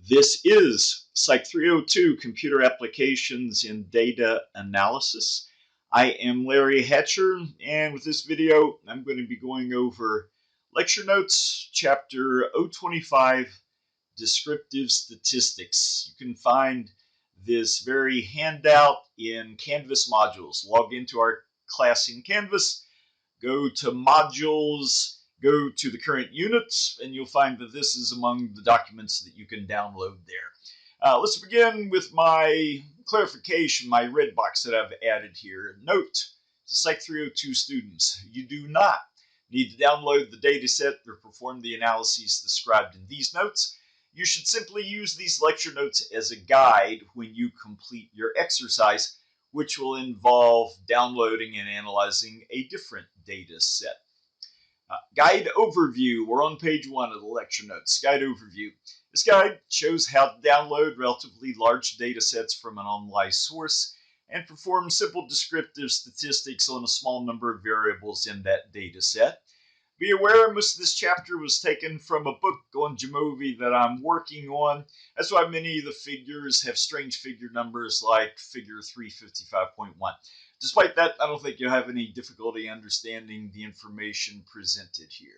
This is Psych 302 Computer Applications in Data Analysis. I am Larry Hatcher, and with this video, I'm going to be going over Lecture Notes, Chapter 025, Descriptive Statistics. You can find this very handout in Canvas modules. Log into our class in Canvas, go to modules, go to the current units, and you'll find that this is among the documents that you can download there. Let's begin with my clarification, my red box that I've added here. Note to Psych 302 students, you do not need to download the data set or perform the analyses described in these notes. You should simply use these lecture notes as a guide when you complete your exercise, which will involve downloading and analyzing a different data set. Guide overview. We're on page 1 of the lecture notes. Guide overview. This guide shows how to download relatively large data sets from an online source and perform simple descriptive statistics on a small number of variables in that data set. Be aware most of this chapter was taken from a book on Jamovi that I'm working on. That's why many of the figures have strange figure numbers like figure 355.1. Despite that, I don't think you'll have any difficulty understanding the information presented here.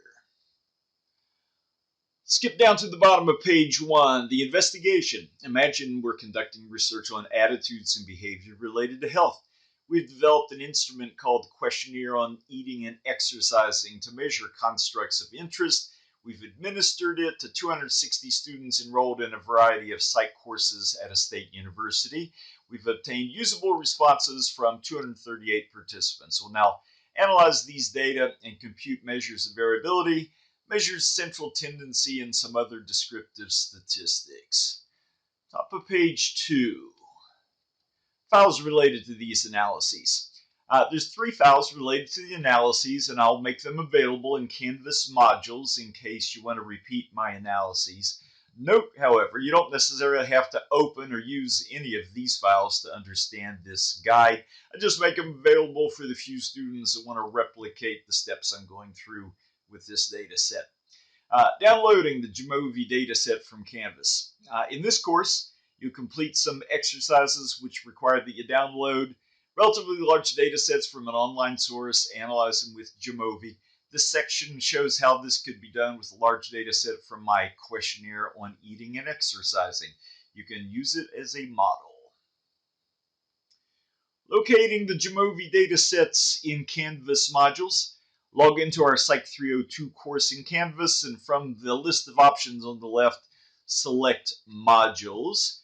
Skip down to the bottom of page 1, the investigation. Imagine we're conducting research on attitudes and behavior related to health. We've developed an instrument called the Questionnaire on Eating and Exercising to measure constructs of interest. We've administered it to 260 students enrolled in a variety of psych courses at a state university. We've obtained usable responses from 238 participants. We'll now analyze these data and compute measures of variability, measures central tendency, and some other descriptive statistics. Top of page 2. Files related to these analyses. There's 3 files related to the analyses, and I'll make them available in Canvas modules in case you want to repeat my analyses. Note, however, you don't necessarily have to open or use any of these files to understand this guide. I just make them available for the few students that want to replicate the steps I'm going through with this data set. Downloading the Jamovi data set from Canvas. In this course, you complete some exercises which require that you download relatively large data sets from an online source, analyze them with Jamovi. This section shows how this could be done with a large data set from my questionnaire on eating and exercising. You can use it as a model. Locating the Jamovi data sets in Canvas modules. Log into our Psych 302 course in Canvas, and from the list of options on the left, select modules.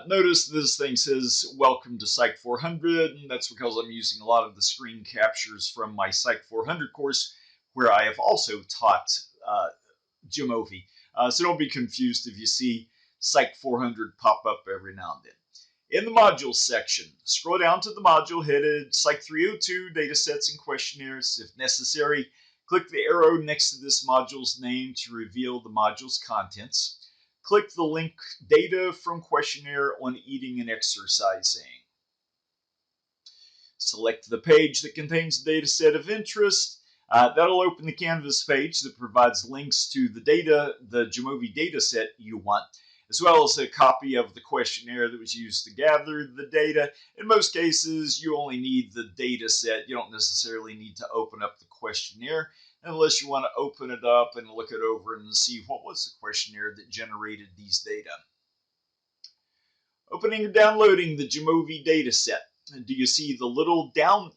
Notice this thing says welcome to Psych 400, and that's because I'm using a lot of the screen captures from my Psych 400 course, where I have also taught Jamovi. So don't be confused if you see Psych 400 pop up every now and then. In the modules section, scroll down to the module headed Psych 302 Datasets and Questionnaires. If necessary, click the arrow next to this module's name to reveal the module's contents. Click the link Data from Questionnaire on Eating and Exercising. Select the page that contains the data set of interest. That'll open the Canvas page that provides links to the Jamovi data set you want, as well as a copy of the questionnaire that was used to gather the data. In most cases, you only need the data set. You don't necessarily need to open up the questionnaire unless you want to open it up and look it over and see what was the questionnaire that generated these data. Opening or downloading the Jamovi data set. Do you see the little down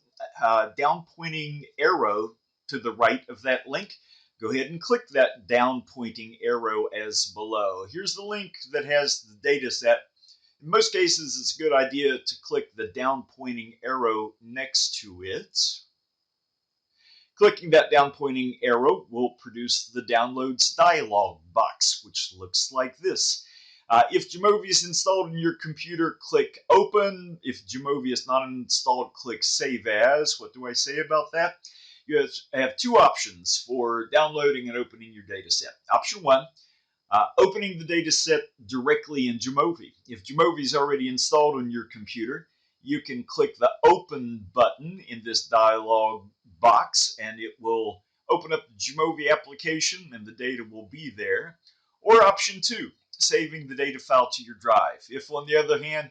pointing arrow to the right of that link? Go ahead and click that down pointing arrow as below. Here's the link that has the data set. In most cases, it's a good idea to click the down pointing arrow next to it. Clicking that down pointing arrow will produce the downloads dialog box, which looks like this. If Jamovi is installed on your computer, click Open. If Jamovi is not installed, click Save As. What do I say about that? You have 2 options for downloading and opening your data set. Option 1, opening the data set directly in Jamovi. If Jamovi is already installed on your computer, you can click the Open button in this dialog box, and it will open up the Jamovi application, and the data will be there. Or option 2, saving the data file to your drive. If, on the other hand,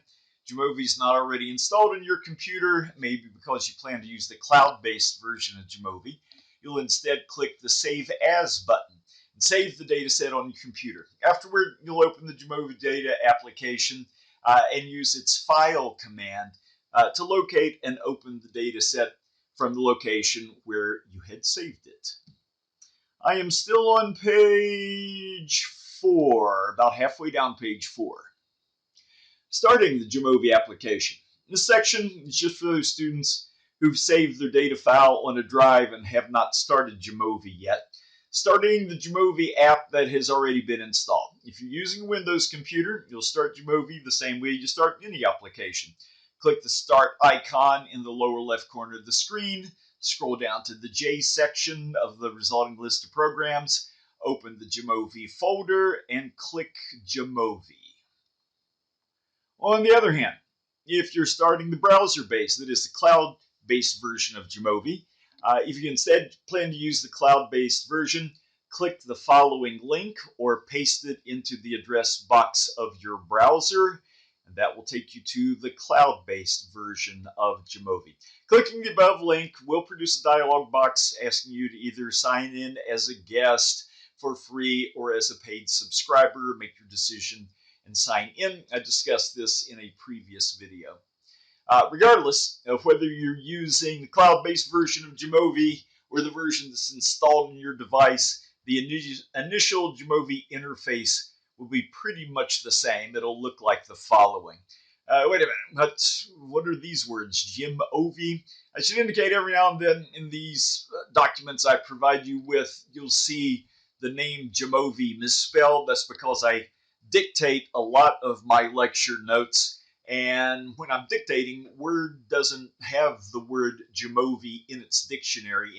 Jamovi is not already installed on your computer, maybe because you plan to use the cloud-based version of Jamovi, you'll instead click the Save As button and save the data set on your computer. Afterward, you'll open the Jamovi data application and use its File command to locate and open the data set from the location where you had saved it. I am still on page 4, about halfway down page 4. Starting the Jamovi application. This section is just for those students who've saved their data file on a drive and have not started Jamovi yet. Starting the Jamovi app that has already been installed. If you're using a Windows computer, you'll start Jamovi the same way you start any application. Click the Start icon in the lower left corner of the screen, scroll down to the J section of the resulting list of programs, open the Jamovi folder, and click Jamovi. On the other hand, if you're starting the browser-based, that is the cloud-based version of Jamovi, if you instead plan to use the cloud-based version, click the following link or paste it into the address box of your browser, and that will take you to the cloud-based version of Jamovi. Clicking the above link will produce a dialog box asking you to either sign in as a guest for free or as a paid subscriber. Make your decision and sign in. I discussed this in a previous video. Regardless of whether you're using the cloud-based version of Jamovi or the version that's installed on your device, the initial Jamovi interface will be pretty much the same. It'll look like the following. Wait a minute, what are these words? Jamovi? I should indicate every now and then in these documents I provide you with, you'll see the name Jamovi misspelled. That's because I dictate a lot of my lecture notes, and when I'm dictating, Word doesn't have the word Jamovi in its dictionary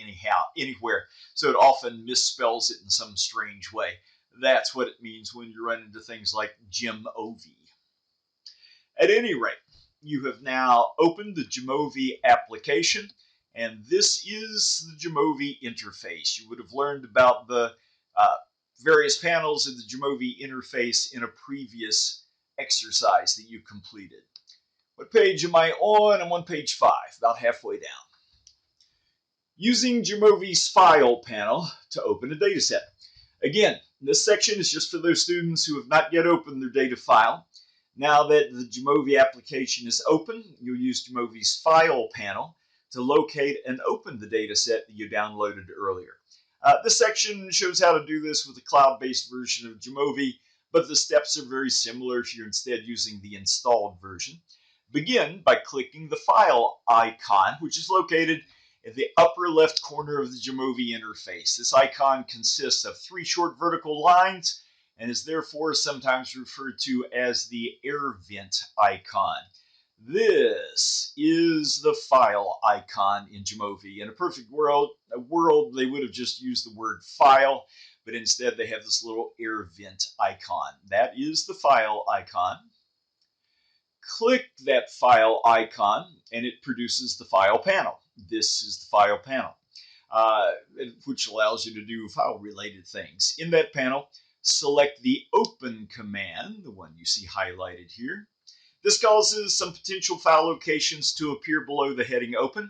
anywhere, so it often misspells it in some strange way. That's what it means when you run into things like Jamovi. At any rate, you have now opened the Jamovi application, and this is the Jamovi interface. You would have learned about the various panels of the Jamovi interface in a previous exercise that you completed. What page am I on? I'm on page 5, about halfway down. Using Jamovi's File panel to open a data set. Again, this section is just for those students who have not yet opened their data file. Now that the Jamovi application is open, you'll use Jamovi's File panel to locate and open the data set that you downloaded earlier. This section shows how to do this with the cloud-based version of Jamovi, but the steps are very similar if you're instead using the installed version. Begin by clicking the File icon, which is located in the upper left corner of the Jamovi interface. This icon consists of 3 short vertical lines and is therefore sometimes referred to as the air vent icon. This is the File icon in Jamovi. In a perfect world, they would have just used the word file, but instead they have this little air vent icon. That is the File icon. Click that File icon and it produces the File panel. This is the File panel, which allows you to do file-related things. In that panel, select the Open command, the one you see highlighted here. This causes some potential file locations to appear below the heading Open.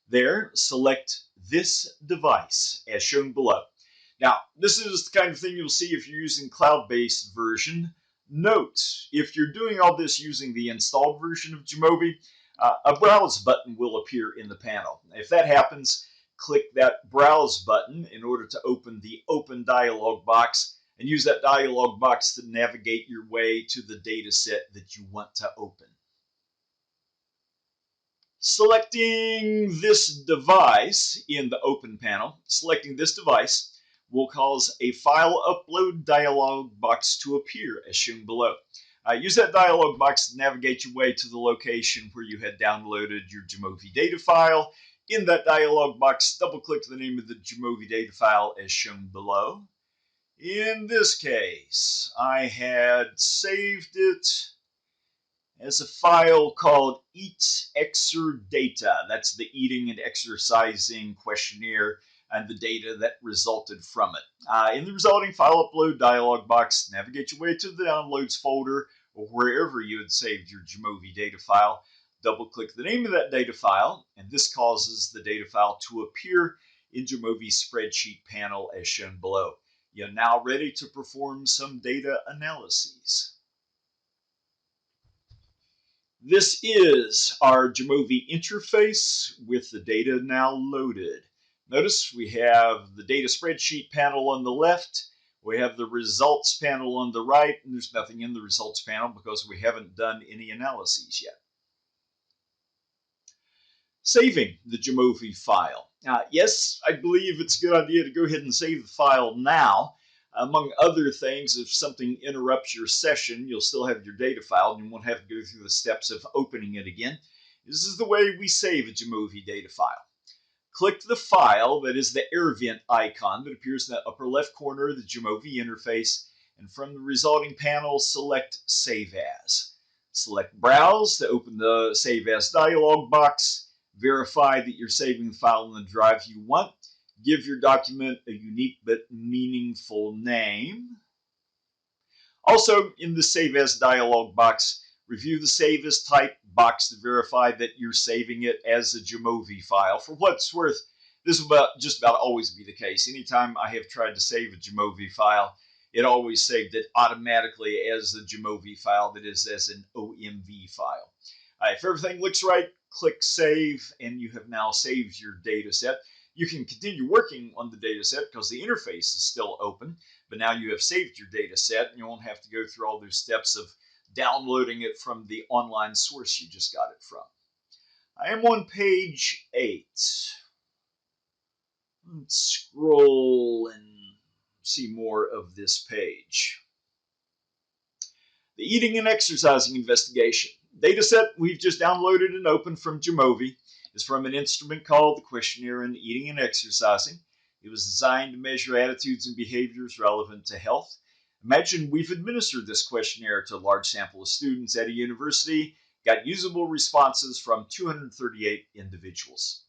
There, select this device as shown below. Now, this is the kind of thing you'll see if you're using cloud-based version. Note, if you're doing all this using the installed version of Jamovi, a Browse button will appear in the panel. If that happens, click that Browse button in order to open the Open dialog box and use that dialog box to navigate your way to the data set that you want to open. Selecting this device in the Open panel, selecting this device will cause a File Upload dialog box to appear as shown below. Use that dialog box to navigate your way to the location where you had downloaded your Jamovi data file. In that dialog box, double-click the name of the Jamovi data file as shown below. In this case, I had saved it as a file called Eat Exer Data. That's the eating and exercising questionnaire and the data that resulted from it. In the resulting file upload dialog box, navigate your way to the downloads folder or wherever you had saved your Jamovi data file. Double-click the name of that data file, and this causes the data file to appear in Jamovi's spreadsheet panel as shown below. You're now ready to perform some data analyses. This is our Jamovi interface with the data now loaded. Notice we have the data spreadsheet panel on the left, we have the results panel on the right, and there's nothing in the results panel because we haven't done any analyses yet. Saving the Jamovi file. Yes, I believe it's a good idea to go ahead and save the file now. Among other things, if something interrupts your session, you'll still have your data file and you won't have to go through the steps of opening it again. This is the way we save a Jamovi data file. Click the file that is the air vent icon that appears in the upper left corner of the Jamovi interface, and from the resulting panel, select Save As. Select Browse to open the Save As dialog box. Verify that you're saving the file in the drive you want. Give your document a unique but meaningful name. Also, in the Save As dialog box, review the Save As Type box to verify that you're saving it as a Jamovi file. For what it's worth, this will just about always be the case. Anytime I have tried to save a Jamovi file, it always saved it automatically as a Jamovi file, that is, as an OMV file. If everything looks right, click Save, and you have now saved your data set. You can continue working on the data set because the interface is still open, but now you have saved your data set and you won't have to go through all those steps of downloading it from the online source you just got it from. I am on page 8. Let's scroll and see more of this page. The eating and exercising investigation. Dataset we've just downloaded and opened from Jamovi is from an instrument called the Questionnaire in Eating and Exercising. It was designed to measure attitudes and behaviors relevant to health. Imagine we've administered this questionnaire to a large sample of students at a university, got usable responses from 238 individuals.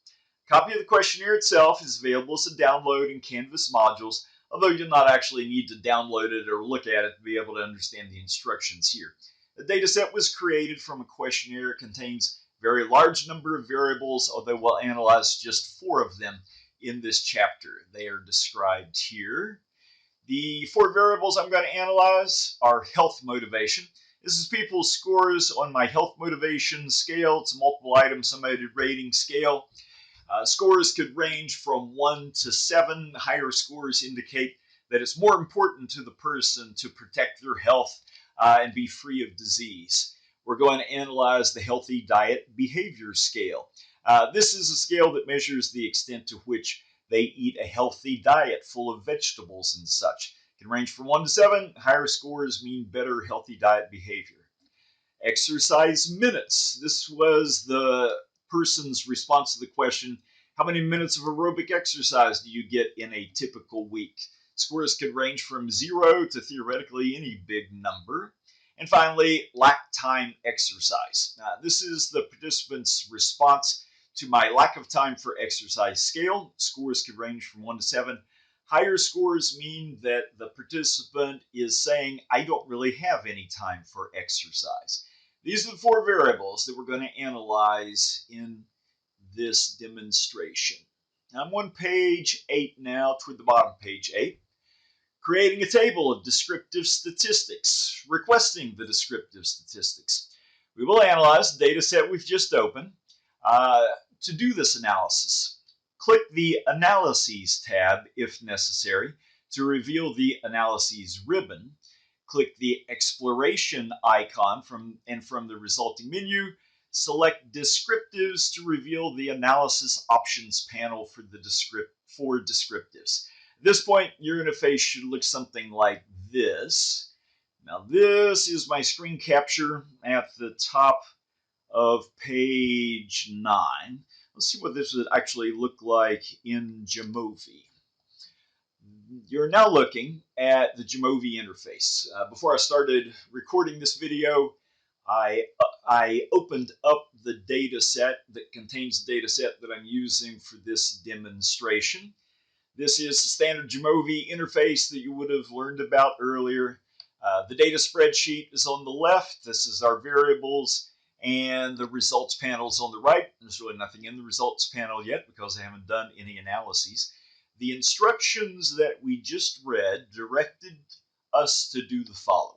A copy of the questionnaire itself is available as a download in Canvas modules, although you'll not actually need to download it or look at it to be able to understand the instructions here. The dataset was created from a questionnaire. It contains a very large number of variables, although we'll analyze just 4 of them in this chapter. They are described here. The 4 variables I'm going to analyze are health motivation. This is people's scores on my health motivation scale. It's a multiple item summated rating scale. Scores could range from 1 to 7. Higher scores indicate that it's more important to the person to protect their health and be free of disease. We're going to analyze the healthy diet behavior scale. This is a scale that measures the extent to which they eat a healthy diet full of vegetables and such. It can range from 1 to 7. Higher scores mean better healthy diet behavior. Exercise minutes. This was the person's response to the question, how many minutes of aerobic exercise do you get in a typical week? Scores could range from 0 to theoretically any big number. And finally, lack time exercise. This is the participant's response to my lack of time for exercise scale. Scores could range from 1 to 7. Higher scores mean that the participant is saying, I don't really have any time for exercise. These are the 4 variables that we're going to analyze in this demonstration. I'm on page 8 now, toward the bottom of page 8. Creating a table of descriptive statistics, requesting the descriptive statistics. We will analyze the data set we've just opened. To do this analysis, click the Analyses tab if necessary to reveal the Analyses ribbon. Click the Exploration icon from the resulting menu. Select Descriptives to reveal the Analysis Options panel for descriptives. At this point, your interface should look something like this. Now, this is my screen capture at the top of page 9. Let's see what this would actually look like in Jamovi. You're now looking at the Jamovi interface. Before I started recording this video, I opened up the data set that contains the data set that I'm using for this demonstration. This is the standard Jamovi interface that you would have learned about earlier. The data spreadsheet is on the left. This is our variables, and the results panel is on the right. There's really nothing in the results panel yet because I haven't done any analyses. The instructions that we just read directed us to do the following.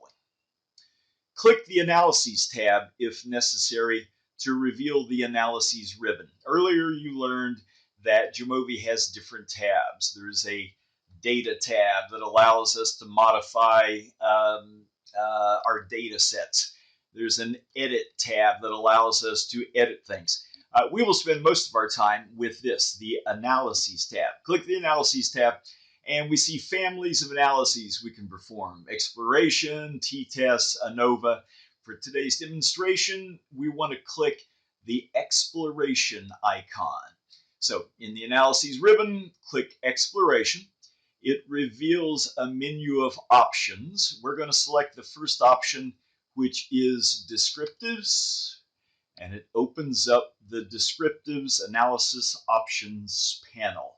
Click the Analyses tab if necessary to reveal the Analyses ribbon. Earlier you learned that Jamovi has different tabs. There's a Data tab that allows us to modify our data sets. There's an Edit tab that allows us to edit things. We will spend most of our time with this, the Analyses tab. Click the Analyses tab, and we see families of analyses we can perform. Exploration, t-tests, ANOVA. For today's demonstration, we want to click the Exploration icon. So in the Analyses ribbon, click Exploration. It reveals a menu of options. We're going to select the first option, which is Descriptives, and it opens up the Descriptives Analysis Options panel.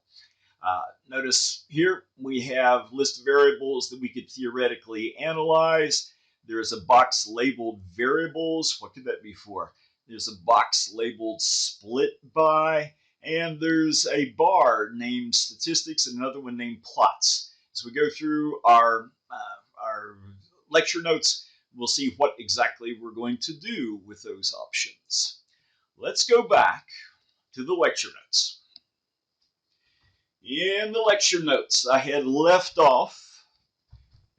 Notice here we have list of variables that we could theoretically analyze. There's a box labeled variables. What could that be for? There's a box labeled split by, and there's a bar named statistics and another one named plots. As we go through our lecture notes, we'll see what exactly we're going to do with those options. Let's go back to the lecture notes. In the lecture notes, I had left off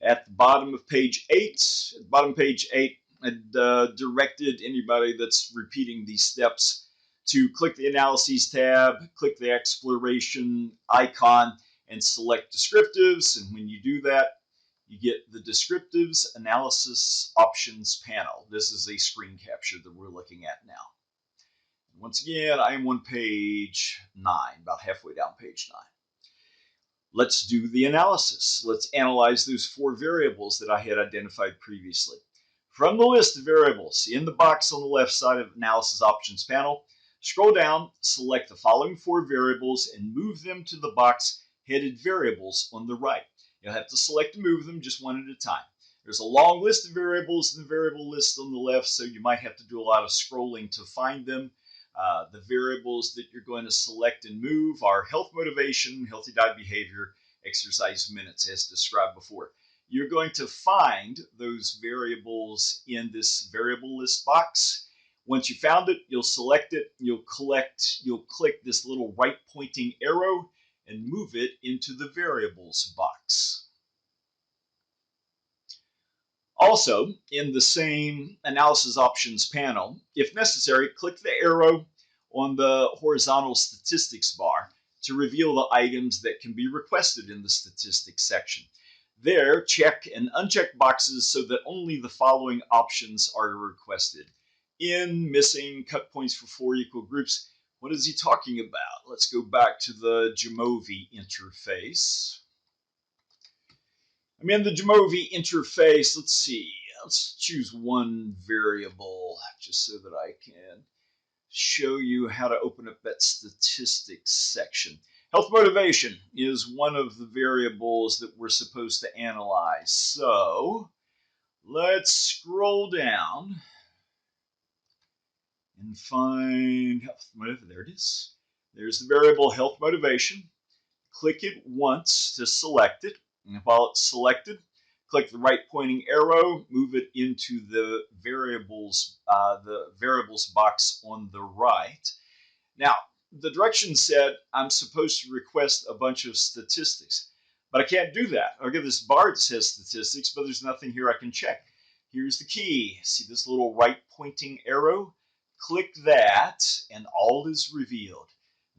at the bottom of page 8. At the bottom of page 8, I'd directed anybody that's repeating these steps to click the Analyses tab, click the Exploration icon, and select Descriptives. And when you do that, you get the Descriptives Analysis Options panel. This is a screen capture that we're looking at now. Once again, I am on page 9, about halfway down page 9. Let's do the analysis. Let's analyze those 4 variables that I had identified previously. From the list of variables in the box on the left side of Analysis Options panel, scroll down, select the following 4 variables, and move them to the box headed Variables on the right. You'll have to select and move them just one at a time. There's a long list of variables in the variable list on the left, so you might have to do a lot of scrolling to find them. The variables that you're going to select and move are health motivation, healthy diet behavior, exercise minutes, as described before. You're going to find those variables in this variable list box. Once you found it, you'll select it, you'll click this little right pointing arrow and move it into the variables box. Also, in the same Analysis Options panel, if necessary, click the arrow on the horizontal statistics bar to reveal the items that can be requested in the statistics section. There, check and uncheck boxes so that only the following options are requested. In, missing, cut points for 4 equal groups. What is he talking about? Let's go back to the Jamovi interface. I'm in the Jamovi interface. Let's see. Let's choose one variable just so that I can show you how to open up that statistics section. Health motivation is one of the variables that we're supposed to analyze. So let's scroll down and find health motivation. There it is. There's the variable health motivation. Click it once to select it. And while it's selected, click the right pointing arrow, move it into the variables box on the right. Now, the directions said I'm supposed to request a bunch of statistics, but I can't do that. I'll get this bar that says statistics, but there's nothing here I can check. Here's the key. See this little right pointing arrow? Click that, and all is revealed.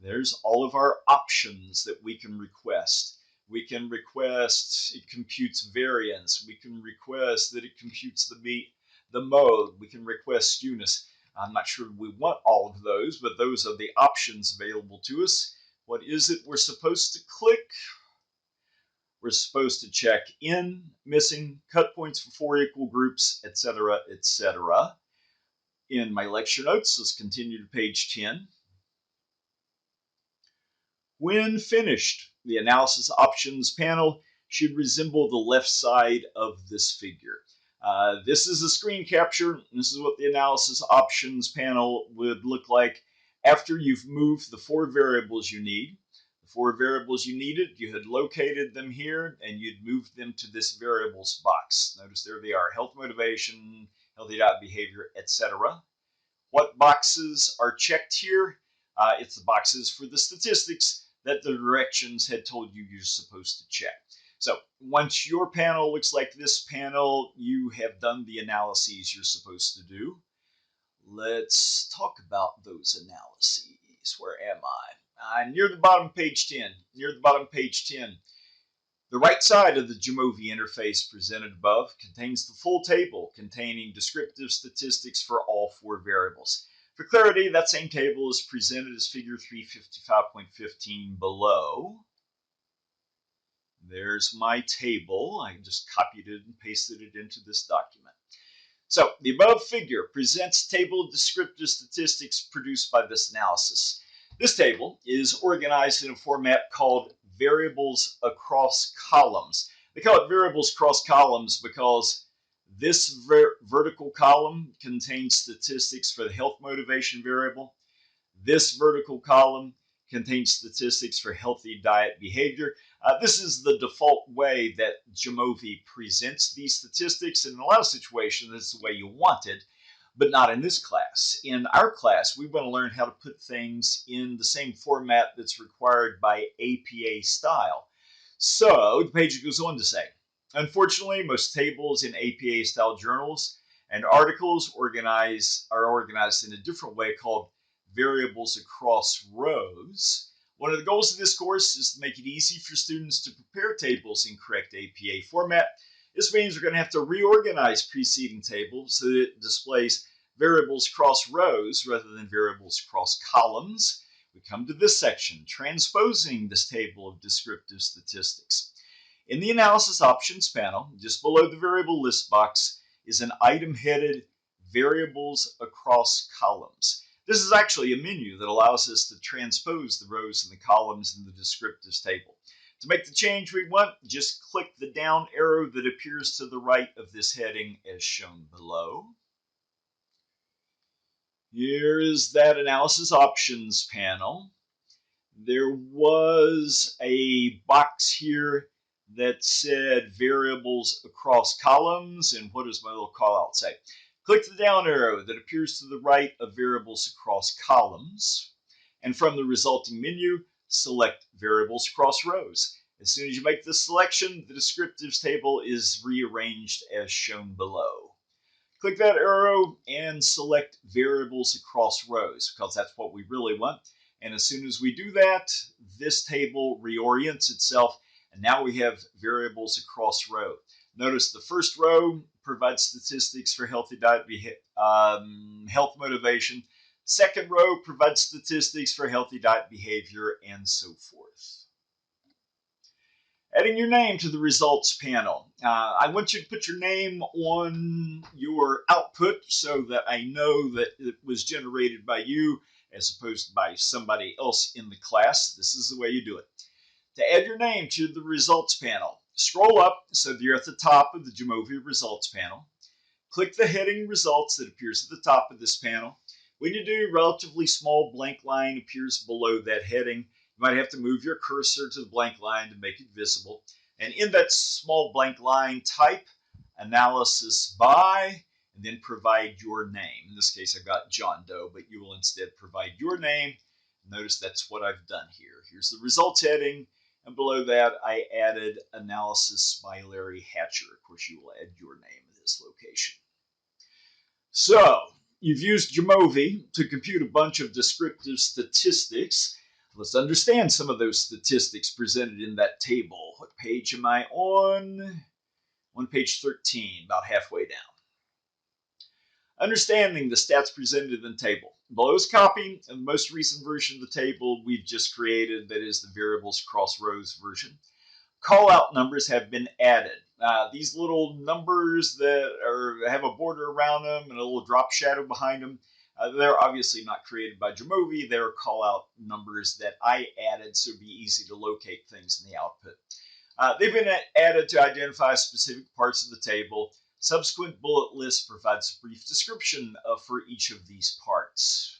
There's all of our options that we can request. We can request it computes variance. We can request that it computes the mode. We can request skewness. I'm not sure we want all of those, but those are the options available to us. What is it we're supposed to click? We're supposed to check in, missing, cut points for 4 equal groups, etc., etc. In my lecture notes, let's continue to page 10. When finished, the analysis options panel should resemble the left side of this figure. This is a screen capture. This is what the analysis options panel would look like after you've moved the 4 variables you need. The 4 variables you needed, you had located them here, and you'd moved them to this variables box. Notice there they are: health, motivation, healthy diet, behavior, etc. What boxes are checked here? It's the boxes for the statistics that the directions had told you you're supposed to check. So once your panel looks like this panel, you have done the analyses you're supposed to do. Let's talk about those analyses. Where am I? Near the bottom, page 10. Near the bottom, page 10. The right side of the Jamovi interface presented above contains the full table containing descriptive statistics for all 4 variables. For clarity, that same table is presented as figure 355.15 below. There's my table. I just copied it and pasted it into this document. So the above figure presents a table of descriptive statistics produced by this analysis. This table is organized in a format called variables across columns. They call it variables across columns because this vertical column contains statistics for the health motivation variable. This vertical column contains statistics for healthy diet behavior. This is the default way that Jamovi presents these statistics, and in a lot of situations, this is the way you want it, but not in this class. In our class, we want to learn how to put things in the same format that's required by APA style. So the page goes on to say, unfortunately, most tables in APA style journals and articles are organized in a different way called variables across rows. One of the goals of this course is to make it easy for students to prepare tables in correct APA format. This means we're going to have to reorganize preceding tables so that it displays variables across rows rather than variables across columns. We come to this section, transposing this table of descriptive statistics. In the analysis options panel, just below the variable list box, is an item headed variables across columns. This is actually a menu that allows us to transpose the rows and the columns in the descriptives table. To make the change we want, just click the down arrow that appears to the right of this heading as shown below. Here is that analysis options panel. There was a box here that said variables across columns, and what does my little call out say? Click the down arrow that appears to the right of variables across columns, and from the resulting menu, select variables across rows. As soon as you make this selection, the descriptives table is rearranged as shown below. Click that arrow and select variables across rows because that's what we really want. And as soon as we do that, this table reorients itself, and now we have variables across row. Notice the first row provides statistics for healthy diet, health motivation. Second row provides statistics for healthy diet behavior, and so forth. Adding your name to the results panel. I want you to put your name on your output so that I know that it was generated by you as opposed to by somebody else in the class. This is the way you do it. To add your name to the results panel, scroll up so that you're at the top of the Jamovi results panel. Click the heading results that appears at the top of this panel. When you do, a relatively small blank line appears below that heading. You might have to move your cursor to the blank line to make it visible. And in that small blank line, type analysis by, and then provide your name. In this case, I've got John Doe, but you will instead provide your name. Notice that's what I've done here. Here's the results heading. And below that, I added analysis by Larry Hatcher. Of course, you will add your name in this location. So, you've used Jamovi to compute a bunch of descriptive statistics. Let's understand some of those statistics presented in that table. What page am I on? On page 13, about halfway down. Understanding the stats presented in the table. Below is copy of the most recent version of the table we've just created, that is the variables cross rows version. Call out numbers have been added. These little numbers that have a border around them and a little drop shadow behind them, They're obviously not created by Jamovi. They're call-out numbers that I added so it'd be easy to locate things in the output. They've been added to identify specific parts of the table. Subsequent bullet lists provides a brief description for each of these parts.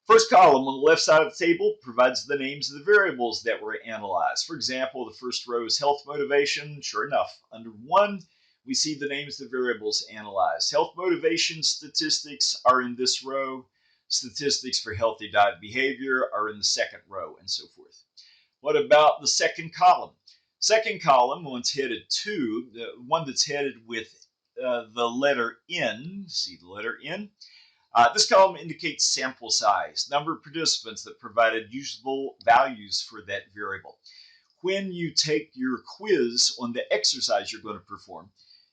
First column on the left side of the table provides the names of the variables that were analyzed. For example, the first row is health motivation. Sure enough, under 1, we see the names of the variables analyzed. Health motivation statistics are in this row. Statistics for healthy diet behavior are in the second row, and so forth. What about the second column? Second column, one's headed 2, the one that's headed with the letter N. See the letter N? This column indicates sample size, number of participants that provided usable values for that variable. When you take your quiz on the exercise you're going to perform,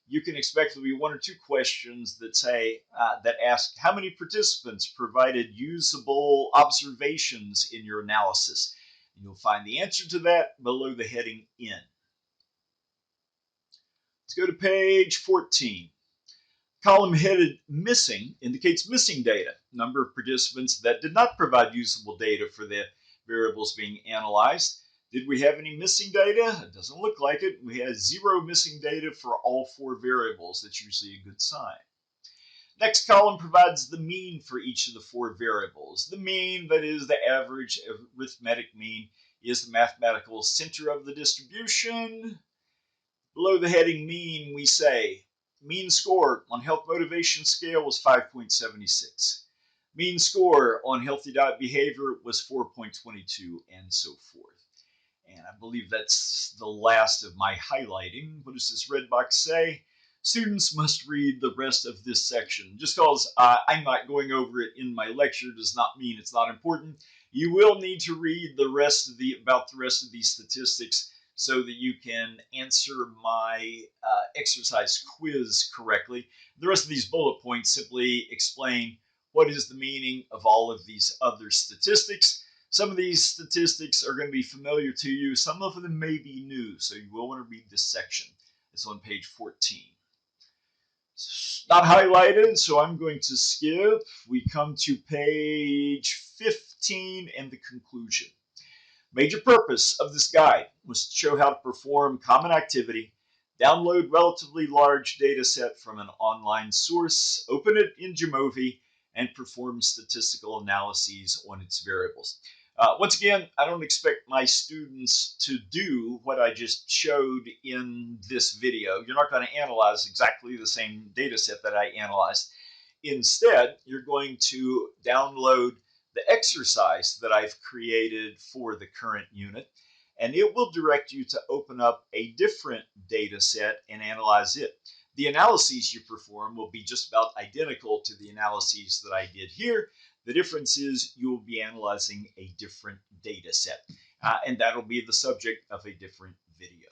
you can expect there to be 1 or 2 questions that say that ask how many participants provided usable observations in your analysis. And you'll find the answer to that below the heading N. Let's go to page 14. Column headed missing indicates missing data, number of participants that did not provide usable data for the variables being analyzed. Did we have any missing data? It doesn't look like it. We had 0 missing data for all 4 variables. That's usually a good sign. Next column provides the mean for each of the 4 variables. The mean, that is the average arithmetic mean, is the mathematical center of the distribution. Below the heading mean, we say mean score on health motivation scale was 5.76. Mean score on healthy diet behavior was 4.22, and so forth. And I believe that's the last of my highlighting. What does this red box say? Students must read the rest of this section. Just because I'm not going over it in my lecture does not mean it's not important. You will need to read the rest of about the rest of these statistics so that you can answer my exercise quiz correctly. The rest of these bullet points simply explain what is the meaning of all of these other statistics. Some of these statistics are going to be familiar to you. Some of them may be new, so you will want to read this section. It's on page 14. It's not highlighted, so I'm going to skip. We come to page 15 and the conclusion. Major purpose of this guide was to show how to perform common activity, download relatively large data set from an online source, open it in Jamovi, and perform statistical analyses on its variables. Once again, I don't expect my students to do what I just showed in this video. You're not going to analyze exactly the same data set that I analyzed. Instead, you're going to download the exercise that I've created for the current unit, and it will direct you to open up a different data set and analyze it. The analyses you perform will be just about identical to the analyses that I did here. The difference is you will be analyzing a different data set, and that'll be the subject of a different video.